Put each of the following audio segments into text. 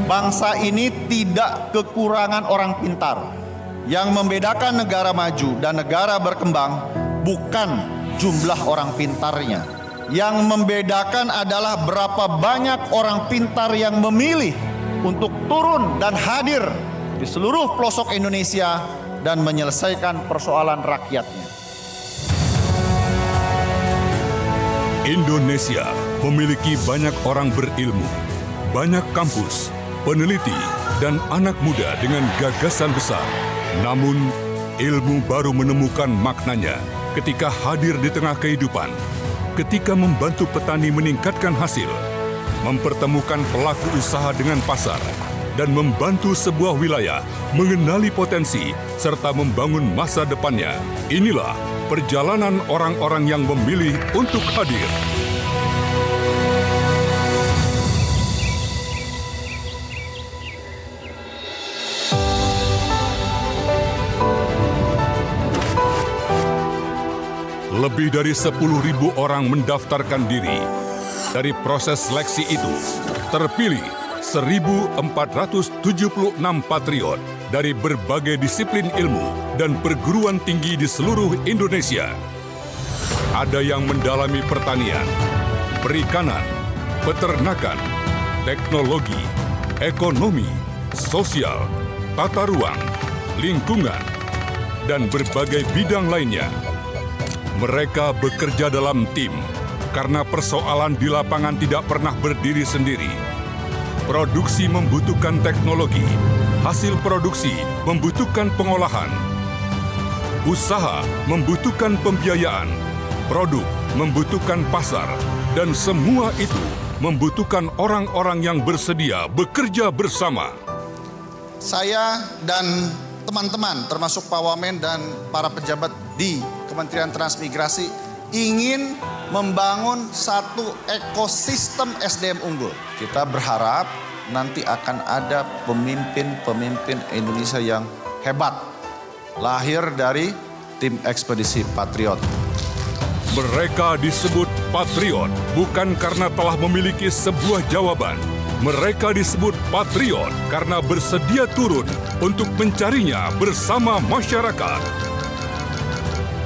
Bangsa ini tidak kekurangan orang pintar. Yang membedakan negara maju dan negara berkembang bukan jumlah orang pintarnya. Yang membedakan adalah berapa banyak orang pintar yang memilih untuk turun dan hadir di seluruh pelosok Indonesia dan menyelesaikan persoalan rakyatnya. Indonesia memiliki banyak orang berilmu, banyak kampus, peneliti, dan anak muda dengan gagasan besar. Namun, ilmu baru menemukan maknanya ketika hadir di tengah kehidupan, ketika membantu petani meningkatkan hasil, mempertemukan pelaku usaha dengan pasar, dan membantu sebuah wilayah mengenali potensi serta membangun masa depannya. Inilah perjalanan orang-orang yang memilih untuk hadir. Lebih dari 10.000 orang mendaftarkan diri. Dari proses seleksi itu, terpilih 1.476 patriot dari berbagai disiplin ilmu dan perguruan tinggi di seluruh Indonesia. Ada yang mendalami pertanian, perikanan, peternakan, teknologi, ekonomi, sosial, tata ruang, lingkungan, dan berbagai bidang lainnya. Mereka bekerja dalam tim karena persoalan di lapangan tidak pernah berdiri sendiri. Produksi membutuhkan teknologi, hasil produksi membutuhkan pengolahan, usaha membutuhkan pembiayaan, produk membutuhkan pasar, dan semua itu membutuhkan orang-orang yang bersedia bekerja bersama. Saya dan teman-teman termasuk Pak Wamen dan para pejabat di Kementerian Transmigrasi ingin membangun satu ekosistem SDM unggul. Kita berharap nanti akan ada pemimpin-pemimpin Indonesia yang hebat, lahir dari tim ekspedisi Patriot. Mereka disebut patriot bukan karena telah memiliki sebuah jawaban. Mereka disebut patriot karena bersedia turun untuk mencarinya bersama masyarakat.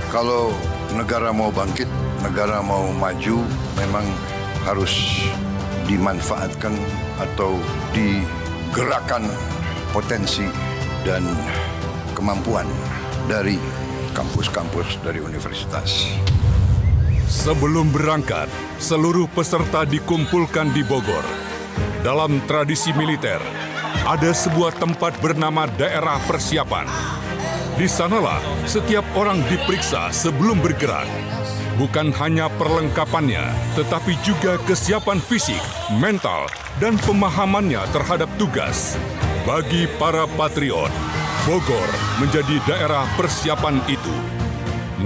Kalau negara mau bangkit, negara mau maju, memang harus dimanfaatkan atau digerakkan potensi dan kemampuan dari kampus-kampus dari universitas. Sebelum berangkat, seluruh peserta dikumpulkan di Bogor. Dalam tradisi militer, ada sebuah tempat bernama daerah persiapan. Di sanalah setiap orang diperiksa sebelum bergerak. Bukan hanya perlengkapannya, tetapi juga kesiapan fisik, mental, dan pemahamannya terhadap tugas. Bagi para patriot, Bogor menjadi daerah persiapan itu.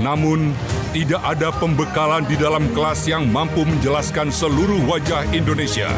Namun, tidak ada pembekalan di dalam kelas yang mampu menjelaskan seluruh wajah Indonesia.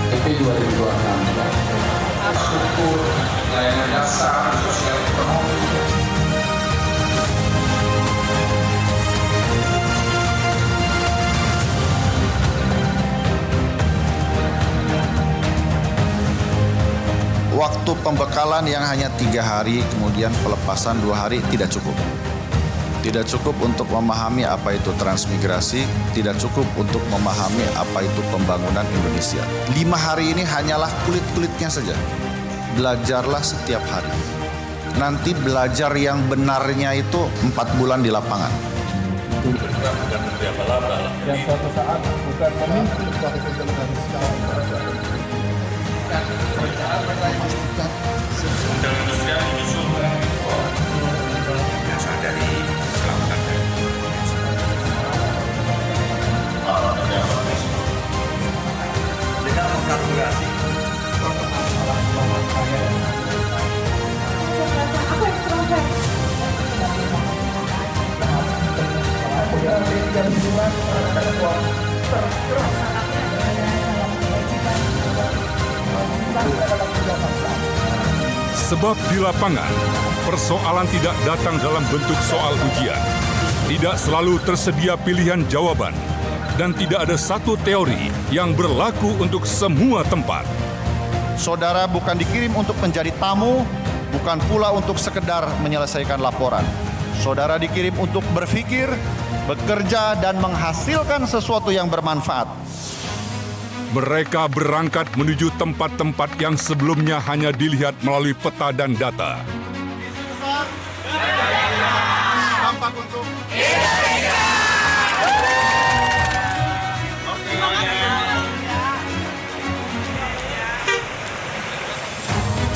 PP 2026 struktur layanan dasar sosial ekonomi. Waktu pembekalan yang hanya 3 hari, kemudian pelepasan 2 hari tidak cukup. Tidak cukup untuk memahami apa itu transmigrasi, tidak cukup untuk memahami apa itu pembangunan Indonesia. 5 hari ini hanyalah kulit-kulitnya saja. Belajarlah setiap hari. Nanti belajar yang benarnya itu 4 bulan di lapangan. Yang suatu saat bukan memimpin suatu kegiatan secara Sebab di lapangan, persoalan tidak datang dalam bentuk soal ujian. Tidak selalu tersedia pilihan jawaban. Dan tidak ada satu teori yang berlaku untuk semua tempat. Saudara bukan dikirim untuk menjadi tamu, bukan pula untuk sekedar menyelesaikan laporan. Saudara dikirim untuk berpikir, bekerja, dan menghasilkan sesuatu yang bermanfaat. Mereka berangkat menuju tempat-tempat yang sebelumnya hanya dilihat melalui peta dan data.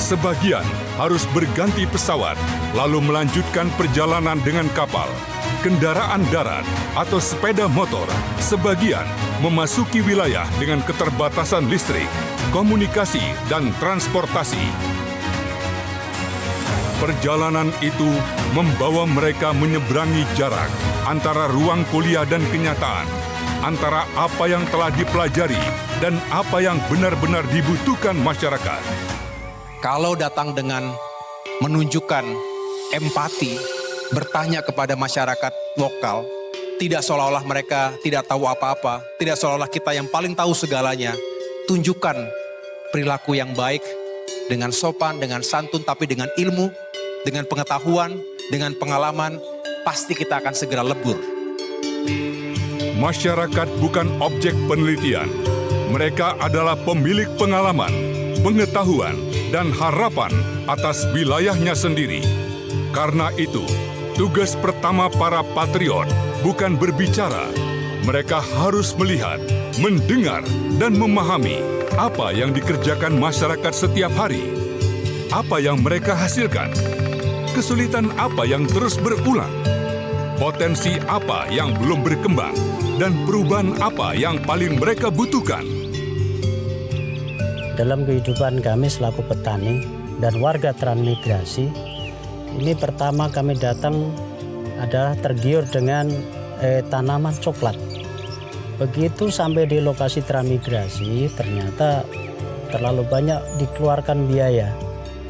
Sebagian harus berganti pesawat, lalu melanjutkan perjalanan dengan kapal, kendaraan darat, atau sepeda motor. Sebagian memasuki wilayah dengan keterbatasan listrik, komunikasi, dan transportasi. Perjalanan itu membawa mereka menyeberangi jarak antara ruang kuliah dan kenyataan, antara apa yang telah dipelajari dan apa yang benar-benar dibutuhkan masyarakat. Kalau datang dengan menunjukkan empati, bertanya kepada masyarakat lokal, tidak seolah-olah mereka tidak tahu apa-apa, tidak seolah-olah kita yang paling tahu segalanya. Tunjukkan perilaku yang baik, dengan sopan, dengan santun, tapi dengan ilmu, dengan pengetahuan, dengan pengalaman, pasti kita akan segera lebur. Masyarakat bukan objek penelitian. Mereka adalah pemilik pengalaman, pengetahuan, dan harapan atas wilayahnya sendiri. Karena itu, tugas pertama para patriot bukan berbicara. Mereka harus melihat, mendengar, dan memahami apa yang dikerjakan masyarakat setiap hari. Apa yang mereka hasilkan? Kesulitan apa yang terus berulang? Potensi apa yang belum berkembang? Dan perubahan apa yang paling mereka butuhkan? Dalam kehidupan kami selaku petani dan warga transmigrasi, ini pertama kami datang adalah tergiur dengan tanaman coklat. Begitu sampai di lokasi transmigrasi, ternyata terlalu banyak dikeluarkan biaya.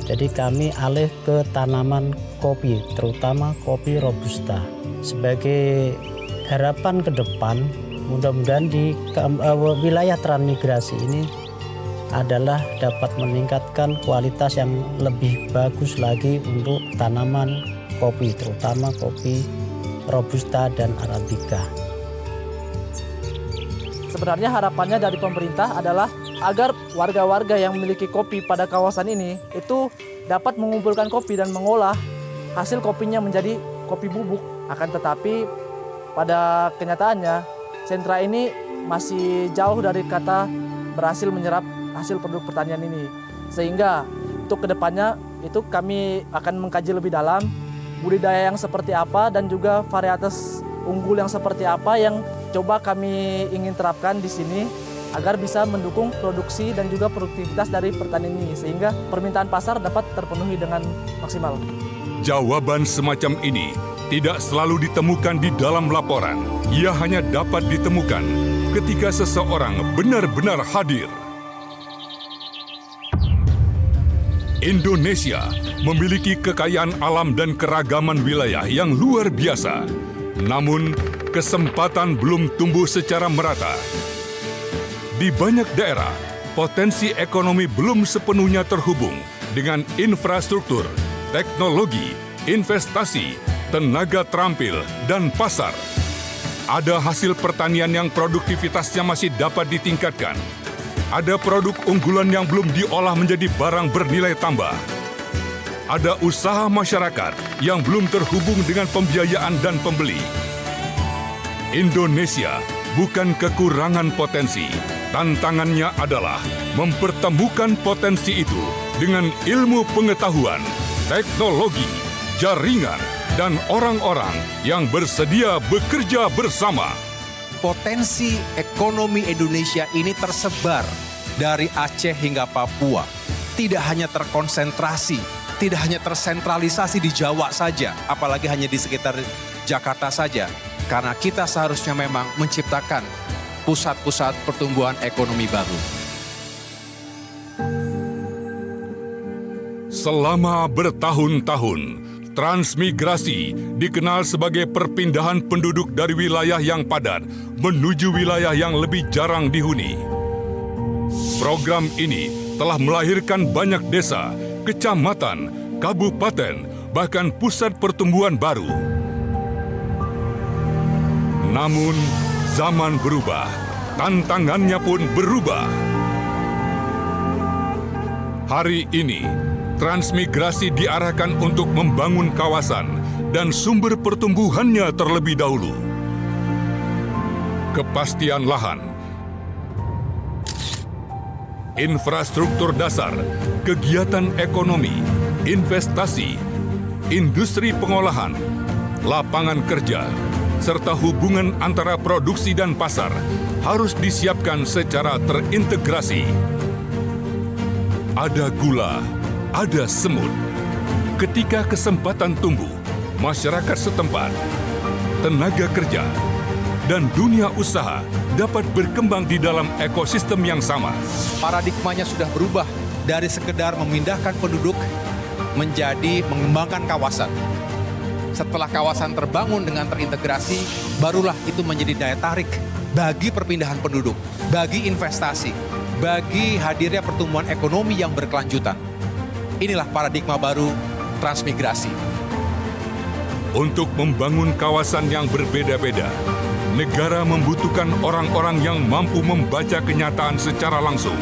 Jadi kami alih ke tanaman kopi, terutama kopi Robusta. Sebagai harapan ke depan, mudah-mudahan di wilayah transmigrasi ini adalah dapat meningkatkan kualitas yang lebih bagus lagi untuk tanaman kopi, terutama kopi Robusta dan Arabica. Sebenarnya harapannya dari pemerintah adalah agar warga-warga yang memiliki kopi pada kawasan ini itu dapat mengumpulkan kopi dan mengolah hasil kopinya menjadi kopi bubuk. Akan tetapi pada kenyataannya sentra ini masih jauh dari kata berhasil menyerap hasil produk pertanian ini. Sehingga untuk kedepannya itu kami akan mengkaji lebih dalam budidaya yang seperti apa dan juga varietas unggul yang seperti apa yang coba kami ingin terapkan di sini agar bisa mendukung produksi dan juga produktivitas dari pertanian ini sehingga permintaan pasar dapat terpenuhi dengan maksimal. Jawaban semacam ini tidak selalu ditemukan di dalam laporan. Ia hanya dapat ditemukan ketika seseorang benar-benar hadir. Indonesia memiliki kekayaan alam dan keragaman wilayah yang luar biasa. Namun, kesempatan belum tumbuh secara merata. Di banyak daerah, potensi ekonomi belum sepenuhnya terhubung dengan infrastruktur, teknologi, investasi, tenaga terampil, dan pasar. Ada hasil pertanian yang produktivitasnya masih dapat ditingkatkan. Ada produk unggulan yang belum diolah menjadi barang bernilai tambah. Ada usaha masyarakat yang belum terhubung dengan pembiayaan dan pembeli. Indonesia bukan kekurangan potensi. Tantangannya adalah mempertemukan potensi itu dengan ilmu pengetahuan, teknologi, jaringan, dan orang-orang yang bersedia bekerja bersama. Potensi ekonomi Indonesia ini tersebar dari Aceh hingga Papua. Tidak hanya terkonsentrasi, tidak hanya tersentralisasi di Jawa saja, apalagi hanya di sekitar Jakarta saja. Karena kita seharusnya memang menciptakan pusat-pusat pertumbuhan ekonomi baru. Selama bertahun-tahun, transmigrasi dikenal sebagai perpindahan penduduk dari wilayah yang padat menuju wilayah yang lebih jarang dihuni. Program ini telah melahirkan banyak desa, kecamatan, kabupaten, bahkan pusat pertumbuhan baru. Namun, zaman berubah, tantangannya pun berubah. Hari ini, transmigrasi diarahkan untuk membangun kawasan dan sumber pertumbuhannya terlebih dahulu. Kepastian lahan, infrastruktur dasar, kegiatan ekonomi, investasi, industri pengolahan, lapangan kerja, serta hubungan antara produksi dan pasar harus disiapkan secara terintegrasi. Ada gula, ada semut. Ketika kesempatan tumbuh, masyarakat setempat, tenaga kerja, dan dunia usaha dapat berkembang di dalam ekosistem yang sama. Paradigmanya sudah berubah dari sekedar memindahkan penduduk menjadi mengembangkan kawasan. Setelah kawasan terbangun dengan terintegrasi, barulah itu menjadi daya tarik bagi perpindahan penduduk, bagi investasi, bagi hadirnya pertumbuhan ekonomi yang berkelanjutan. Inilah paradigma baru transmigrasi. Untuk membangun kawasan yang berbeda-beda, negara membutuhkan orang-orang yang mampu membaca kenyataan secara langsung.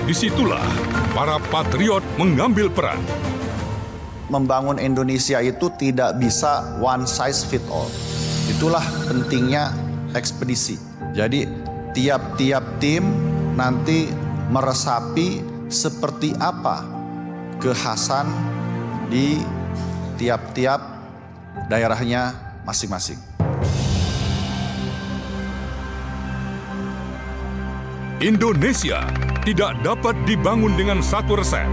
Disitulah para patriot mengambil peran. Membangun Indonesia itu tidak bisa one size fit all. Itulah pentingnya ekspedisi. Jadi tiap-tiap tim nanti meresapi seperti apa kekhasan di tiap-tiap daerahnya masing-masing. Indonesia tidak dapat dibangun dengan satu resep.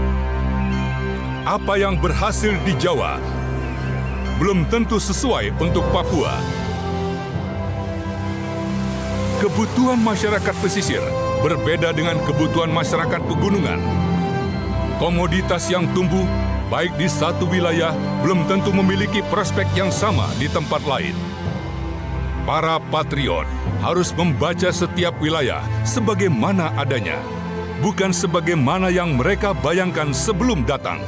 Apa yang berhasil di Jawa belum tentu sesuai untuk Papua. Kebutuhan masyarakat pesisir berbeda dengan kebutuhan masyarakat pegunungan. Komoditas yang tumbuh baik di satu wilayah belum tentu memiliki prospek yang sama di tempat lain. Para patriot harus membaca setiap wilayah sebagaimana adanya, bukan sebagaimana yang mereka bayangkan sebelum datang.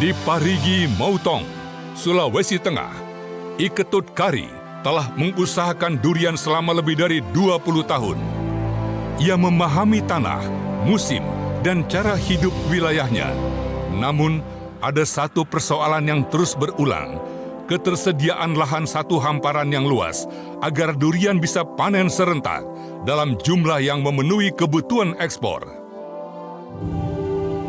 Di Parigi Mautong, Sulawesi Tengah, Iketut Kari telah mengusahakan durian selama lebih dari 20 tahun. Ia memahami tanah, musim, dan cara hidup wilayahnya. Namun, ada satu persoalan yang terus berulang, ketersediaan lahan satu hamparan yang luas agar durian bisa panen serentak dalam jumlah yang memenuhi kebutuhan ekspor.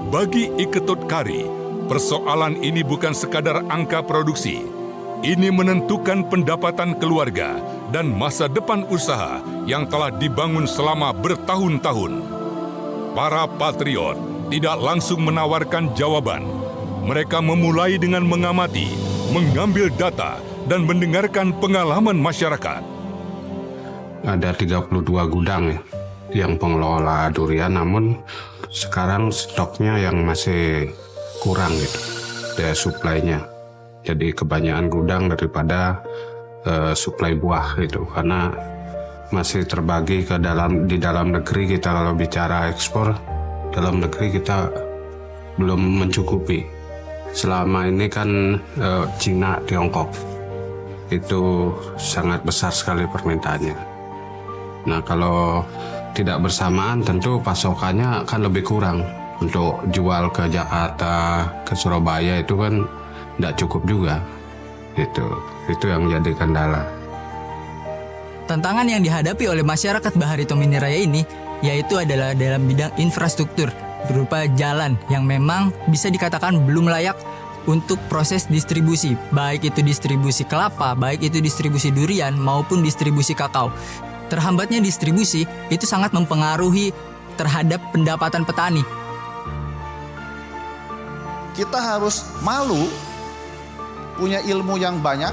Bagi Iketut Kari, persoalan ini bukan sekadar angka produksi. Ini menentukan pendapatan keluarga dan masa depan usaha yang telah dibangun selama bertahun-tahun. Para patriot tidak langsung menawarkan jawaban. Mereka memulai dengan mengamati, mengambil data, dan mendengarkan pengalaman masyarakat. Ada 32 gudang yang pengelola durian, namun sekarang stoknya yang masih kurang gitu, daya suplainya. Jadi kebanyakan gudang daripada suplai buah gitu, karena masih terbagi ke di dalam negeri. Kita kalau bicara ekspor, dalam negeri kita belum mencukupi. selama ini kan Cina, Tiongkok itu sangat besar sekali permintaannya. Nah, kalau tidak bersamaan tentu pasokannya akan lebih kurang. Untuk jual ke Jakarta, ke Surabaya itu kan tidak cukup juga. Itu yang jadi kendala. Tantangan yang dihadapi oleh masyarakat Barito Mini Raya ini yaitu adalah dalam bidang infrastruktur berupa jalan yang memang bisa dikatakan belum layak untuk proses distribusi, baik itu distribusi kelapa, baik itu distribusi durian maupun distribusi kakao. Terhambatnya distribusi itu sangat mempengaruhi terhadap pendapatan petani. Kita harus malu punya ilmu yang banyak,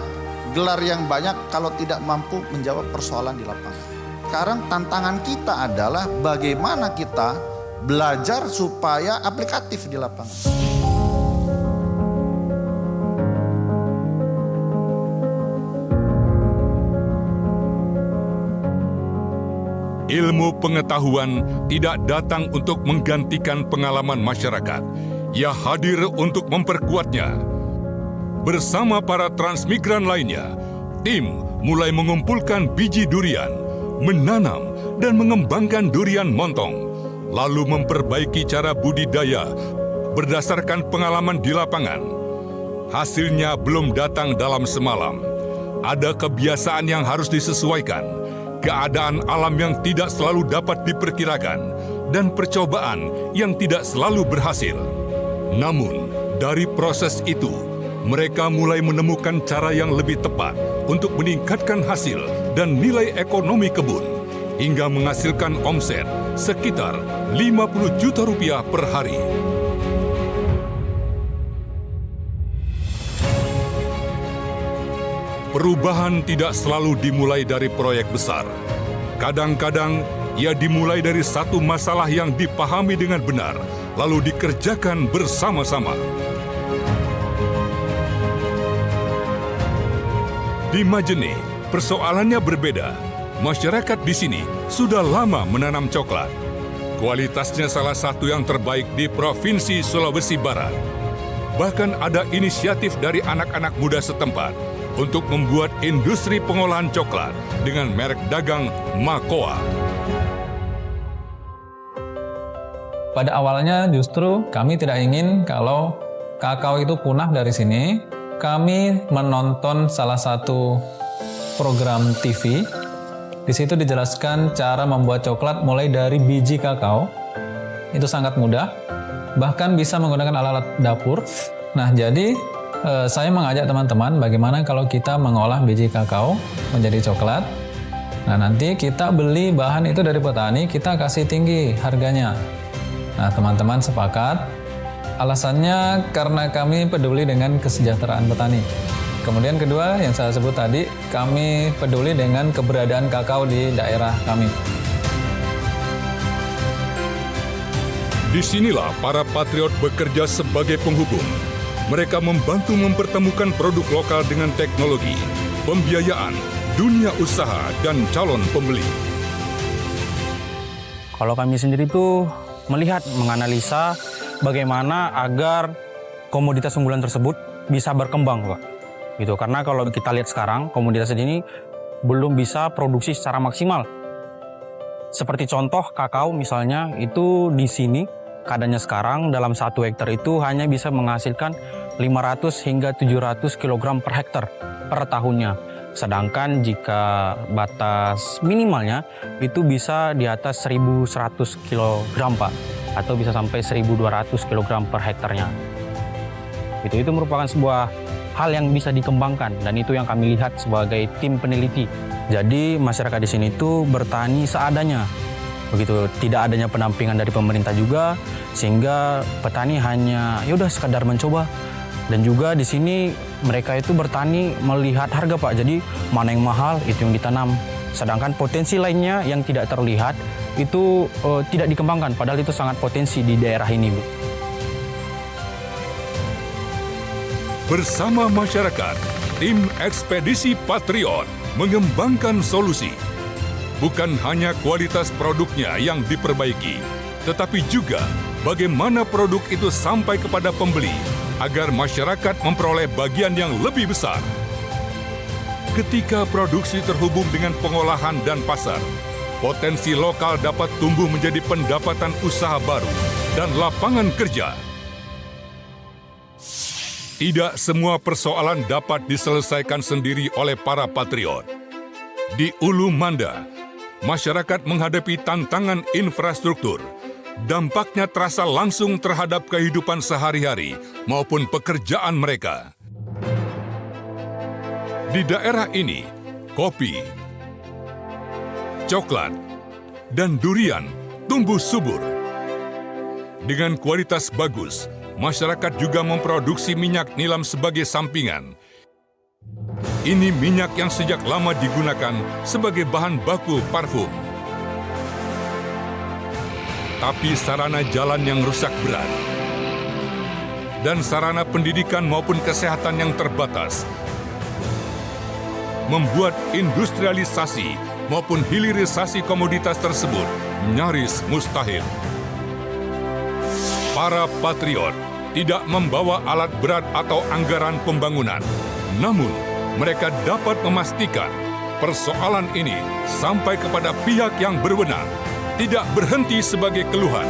gelar yang banyak kalau tidak mampu menjawab persoalan di lapangan. Sekarang tantangan kita adalah bagaimana kita belajar supaya aplikatif di lapangan. Ilmu pengetahuan tidak datang untuk menggantikan pengalaman masyarakat. Ia hadir untuk memperkuatnya. Bersama para transmigran lainnya, tim mulai mengumpulkan biji durian, menanam dan mengembangkan durian montong, lalu memperbaiki cara budidaya berdasarkan pengalaman di lapangan. Hasilnya belum datang dalam semalam. Ada kebiasaan yang harus disesuaikan, keadaan alam yang tidak selalu dapat diperkirakan, dan percobaan yang tidak selalu berhasil. Namun, dari proses itu, mereka mulai menemukan cara yang lebih tepat untuk meningkatkan hasil dan nilai ekonomi kebun, hingga menghasilkan omset sekitar 50 juta rupiah per hari. Perubahan tidak selalu dimulai dari proyek besar. Kadang-kadang ia dimulai dari satu masalah yang dipahami dengan benar, lalu dikerjakan bersama-sama. Di Majene, persoalannya berbeda. Masyarakat di sini sudah lama menanam coklat. Kualitasnya salah satu yang terbaik di Provinsi Sulawesi Barat. Bahkan ada inisiatif dari anak-anak muda setempat untuk membuat industri pengolahan coklat dengan merek dagang Makoa. Pada awalnya justru kami tidak ingin kalau kakao itu punah dari sini. Kami menonton salah satu program TV. Di situ dijelaskan cara membuat coklat mulai dari biji kakao. Itu sangat mudah. Bahkan bisa menggunakan alat-alat dapur. Nah, jadi saya mengajak teman-teman bagaimana kalau kita mengolah biji kakao menjadi coklat. Nah, nanti kita beli bahan itu dari petani, kita kasih tinggi harganya. Nah, teman-teman sepakat. Alasannya karena kami peduli dengan kesejahteraan petani. Kemudian kedua yang saya sebut tadi, kami peduli dengan keberadaan kakao di daerah kami. Disinilah para patriot bekerja sebagai penghubung. Mereka membantu mempertemukan produk lokal dengan teknologi, pembiayaan, dunia usaha, dan calon pembeli. Kalau kami sendiri itu melihat, menganalisa bagaimana agar komoditas unggulan tersebut bisa berkembang, Pak. Gitu. Karena kalau kita lihat sekarang, komoditas ini belum bisa produksi secara maksimal. Seperti contoh kakao misalnya, itu di sini keadaannya sekarang dalam 1 hektar itu hanya bisa menghasilkan 500 hingga 700 kg per hektar per tahunnya. Sedangkan jika batas minimalnya itu bisa di atas 1.100 kg, Pak. Atau bisa sampai 1.200 kg per hektarnya. Itu merupakan sebuah hal yang bisa dikembangkan dan itu yang kami lihat sebagai tim peneliti. Jadi masyarakat di sini itu bertani seadanya. Begitu, tidak adanya pendampingan dari pemerintah juga sehingga petani hanya ya udah sekadar mencoba. Dan juga di sini mereka itu bertani melihat harga, Pak. Jadi mana yang mahal itu yang ditanam. Sedangkan potensi lainnya yang tidak terlihat itu tidak dikembangkan, padahal itu sangat potensi di daerah ini, Bu. Bersama masyarakat, tim Ekspedisi Patriot mengembangkan solusi. Bukan hanya kualitas produknya yang diperbaiki, tetapi juga bagaimana produk itu sampai kepada pembeli agar masyarakat memperoleh bagian yang lebih besar. Ketika produksi terhubung dengan pengolahan dan pasar, potensi lokal dapat tumbuh menjadi pendapatan usaha baru dan lapangan kerja. Tidak semua persoalan dapat diselesaikan sendiri oleh para patriot. Di Ulu Manda, masyarakat menghadapi tantangan infrastruktur. Dampaknya terasa langsung terhadap kehidupan sehari-hari maupun pekerjaan mereka. Di daerah ini, kopi, coklat, dan durian tumbuh subur. Dengan kualitas bagus, masyarakat juga memproduksi minyak nilam sebagai sampingan. Ini minyak yang sejak lama digunakan sebagai bahan baku parfum. Tapi sarana jalan yang rusak berat dan sarana pendidikan maupun kesehatan yang terbatas membuat industrialisasi maupun hilirisasi komoditas tersebut nyaris mustahil. Para patriot tidak membawa alat berat atau anggaran pembangunan, namun mereka dapat memastikan persoalan ini sampai kepada pihak yang berwenang, tidak berhenti sebagai keluhan.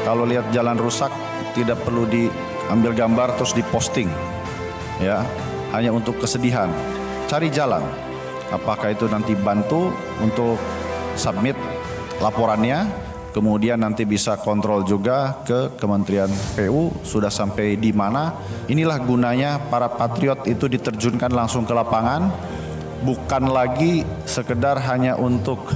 Kalau lihat jalan rusak, tidak perlu diambil gambar terus diposting, ya, hanya untuk kesedihan. Cari jalan. Apakah itu nanti bantu untuk submit laporannya, kemudian nanti bisa kontrol juga ke Kementerian PU sudah sampai di mana. Inilah gunanya para patriot itu diterjunkan langsung ke lapangan, bukan lagi sekedar hanya untuk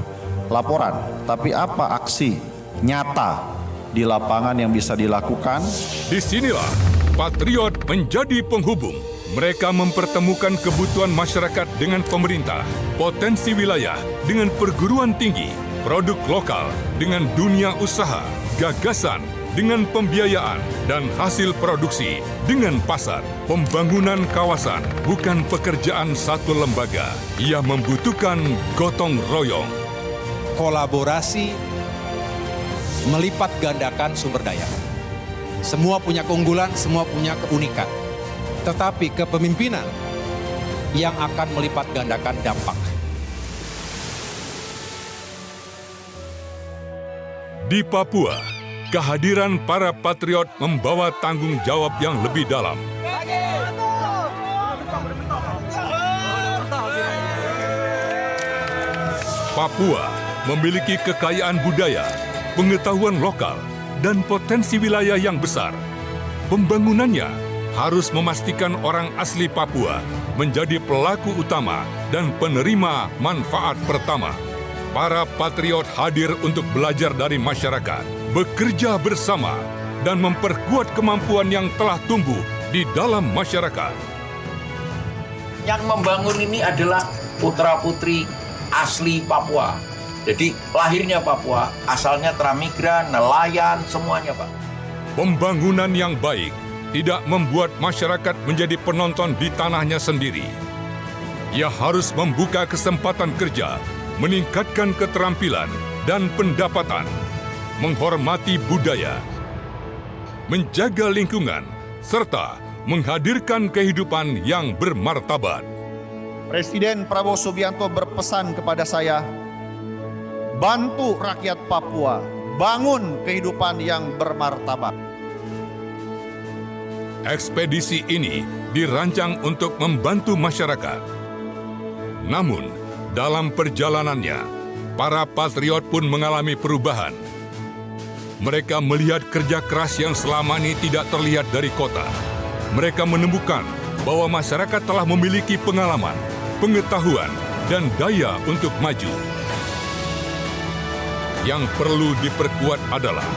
laporan, tapi apa aksi nyata di lapangan yang bisa dilakukan. Disinilah patriot menjadi penghubung. Mereka mempertemukan kebutuhan masyarakat dengan pemerintah, potensi wilayah dengan perguruan tinggi, produk lokal dengan dunia usaha, gagasan dengan pembiayaan, dan hasil produksi dengan pasar. Pembangunan kawasan bukan pekerjaan satu lembaga. Ia membutuhkan gotong royong. Kolaborasi melipat gandakan sumber daya. Semua punya keunggulan, semua punya keunikan. Tetapi kepemimpinan yang akan melipat gandakan dampak. Di Papua, kehadiran para patriot membawa tanggung jawab yang lebih dalam. Papua memiliki kekayaan budaya, pengetahuan lokal, dan potensi wilayah yang besar. Pembangunannya harus memastikan orang asli Papua menjadi pelaku utama dan penerima manfaat pertama. Para patriot hadir untuk belajar dari masyarakat, bekerja bersama, dan memperkuat kemampuan yang telah tumbuh di dalam masyarakat. Yang membangun ini adalah putra-putri asli Papua. Jadi lahirnya Papua, asalnya transmigran, nelayan, semuanya Pak. Pembangunan yang baik tidak membuat masyarakat menjadi penonton di tanahnya sendiri. Ia harus membuka kesempatan kerja, meningkatkan keterampilan dan pendapatan, menghormati budaya, menjaga lingkungan, serta menghadirkan kehidupan yang bermartabat. Presiden Prabowo Subianto berpesan kepada saya, bantu rakyat Papua, bangun kehidupan yang bermartabat. Ekspedisi ini dirancang untuk membantu masyarakat. Namun, dalam perjalanannya, para patriot pun mengalami perubahan. Mereka melihat kerja keras yang selama ini tidak terlihat dari kota. Mereka menemukan bahwa masyarakat telah memiliki pengalaman, pengetahuan, dan daya untuk maju. Yang perlu diperkuat adalah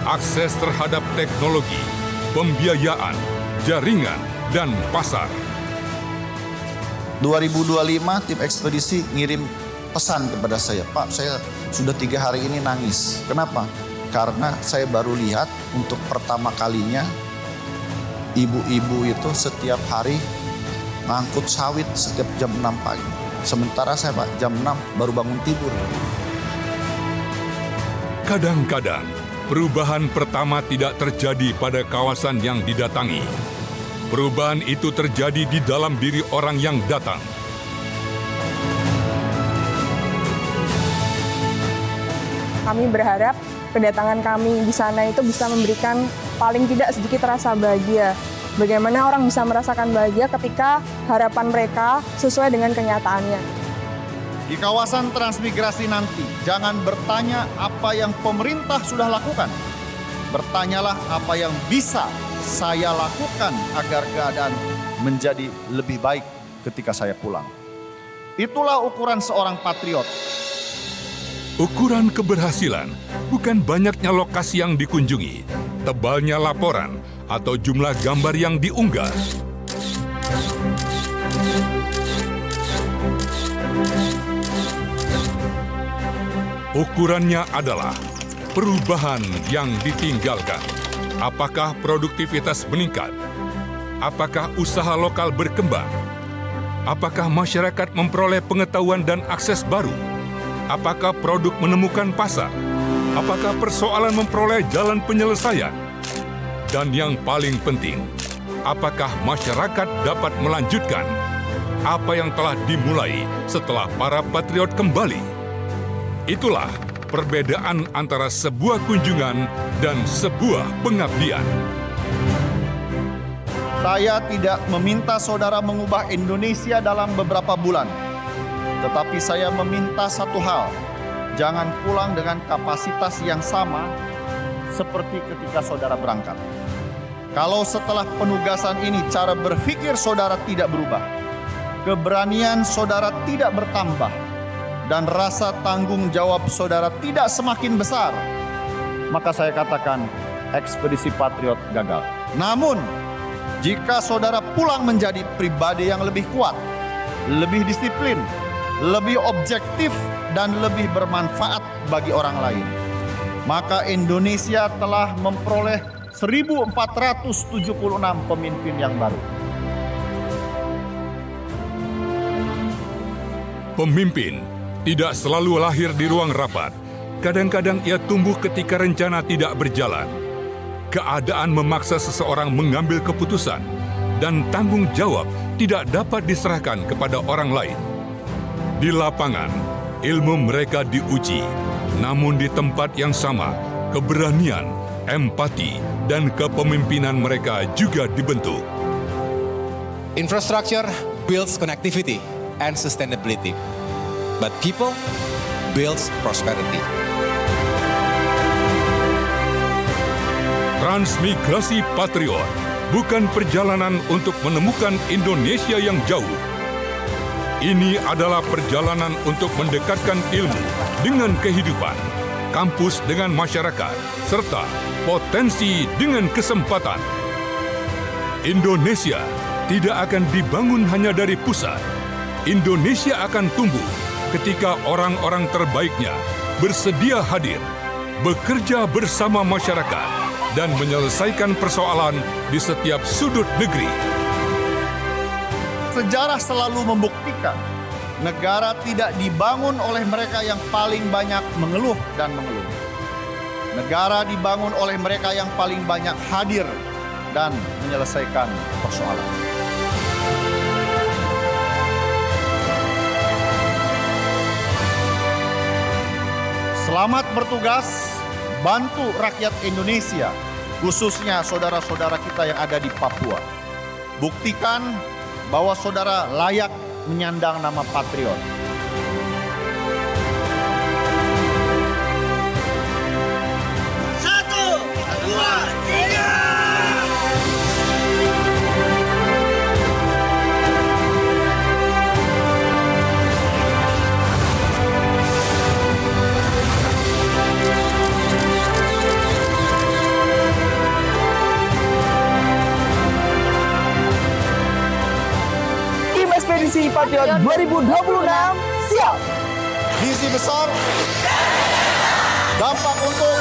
akses terhadap teknologi, pembiayaan, jaringan, dan pasar. 2025 tim ekspedisi ngirim pesan kepada saya, Pak, saya sudah 3 hari ini nangis. Kenapa? Karena saya baru lihat untuk pertama kalinya ibu-ibu itu setiap hari ngangkut sawit setiap jam 6 pagi. Sementara saya Pak jam 6 baru bangun tidur. Kadang-kadang, perubahan pertama tidak terjadi pada kawasan yang didatangi. Perubahan itu terjadi di dalam diri orang yang datang. Kami berharap kedatangan kami di sana itu bisa memberikan paling tidak sedikit rasa bahagia. Bagaimana orang bisa merasakan bahagia ketika harapan mereka sesuai dengan kenyataannya. Di kawasan transmigrasi nanti, jangan bertanya apa yang pemerintah sudah lakukan. Bertanyalah apa yang bisa saya lakukan agar keadaan menjadi lebih baik ketika saya pulang. Itulah ukuran seorang patriot. Ukuran keberhasilan bukan banyaknya lokasi yang dikunjungi, tebalnya laporan, atau jumlah gambar yang diunggah. Ukurannya adalah perubahan yang ditinggalkan. Apakah produktivitas meningkat? Apakah usaha lokal berkembang? Apakah masyarakat memperoleh pengetahuan dan akses baru? Apakah produk menemukan pasar? Apakah persoalan memperoleh jalan penyelesaian? Dan yang paling penting, apakah masyarakat dapat melanjutkan apa yang telah dimulai setelah para patriot kembali? Itulah perbedaan antara sebuah kunjungan dan sebuah pengabdian. Saya tidak meminta saudara mengubah Indonesia dalam beberapa bulan. Tetapi saya meminta satu hal, jangan pulang dengan kapasitas yang sama seperti ketika saudara berangkat. Kalau setelah penugasan ini cara berpikir saudara tidak berubah, keberanian saudara tidak bertambah, dan rasa tanggung jawab saudara tidak semakin besar, maka saya katakan ekspedisi Patriot gagal. Namun, jika saudara pulang menjadi pribadi yang lebih kuat, lebih disiplin, lebih objektif, dan lebih bermanfaat bagi orang lain, maka Indonesia telah memperoleh 1.476 pemimpin yang baru. Pemimpin tidak selalu lahir di ruang rapat. Kadang-kadang ia tumbuh ketika rencana tidak berjalan. Keadaan memaksa seseorang mengambil keputusan, dan tanggung jawab tidak dapat diserahkan kepada orang lain. Di lapangan, ilmu mereka diuji, namun di tempat yang sama, keberanian, empati, dan kepemimpinan mereka juga dibentuk. Infrastructure builds connectivity and sustainability, but people builds prosperity. Transmigrasi Patriot bukan perjalanan untuk menemukan Indonesia yang jauh. Ini adalah perjalanan untuk mendekatkan ilmu dengan kehidupan, kampus dengan masyarakat, serta potensi dengan kesempatan. Indonesia tidak akan dibangun hanya dari pusat. Indonesia akan tumbuh ketika orang-orang terbaiknya bersedia hadir, bekerja bersama masyarakat, dan menyelesaikan persoalan di setiap sudut negeri. Sejarah selalu membuktikan negara tidak dibangun oleh mereka yang paling banyak mengeluh dan mengeluh. Negara dibangun oleh mereka yang paling banyak hadir dan menyelesaikan persoalan. Selamat bertugas, bantu rakyat Indonesia, khususnya saudara-saudara kita yang ada di Papua. Buktikan bahwa saudara layak menyandang nama patriot. Satu, dua, tiga. Ekspedisi Patriot 2026 siap. Visi besar, dampak untung,